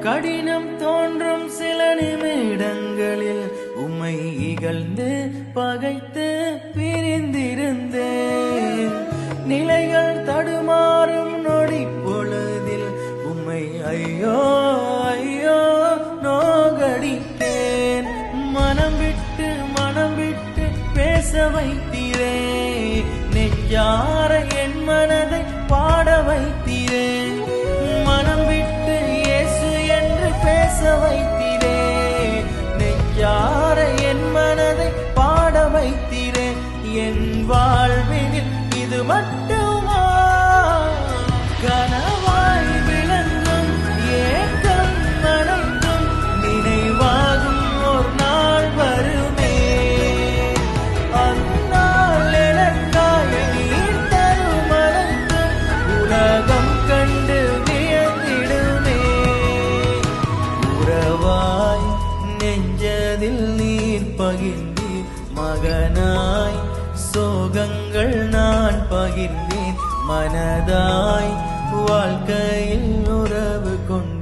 கடினம் தோன்றும் சில நிமிடங்களில் உம்மை இகழ்ந்து பகைத்து பிரிந்திருந்தேன். நிலைகள் தடுமாறும் நொடி பொழுதில் உம்மை ஐயோ ஐயோ நோகடித்தேன். மனம் விட்டு பேச வைத்தீரே, நெஞ்சார என் மனதை பாட வைத்தீரே. மனம் விட்டு இயேசு என்று பேச வைத்தீரே, நெஞ்சார என் மனதை பாட வைத்தீரே. என் வாழ்வினில் இது மட்டுமா கனவாய் விளங்கும் ஏக்கம் அனைத்தும் நினைவாகும் ஒரு நாள் வருமே. அந்நாள் எனக்காய் நீர் தரும் அனைத்தும் உலகம் கண்டு வியந்திடுமே. உறவாய் நெஞ்சதில் நீர் பகிர்ந்தீர், மகனாய் சோகங்கள் நான் பகிர்ந்தேன். மனதாய் வாழ்க்கையில் உறவு கொண்டு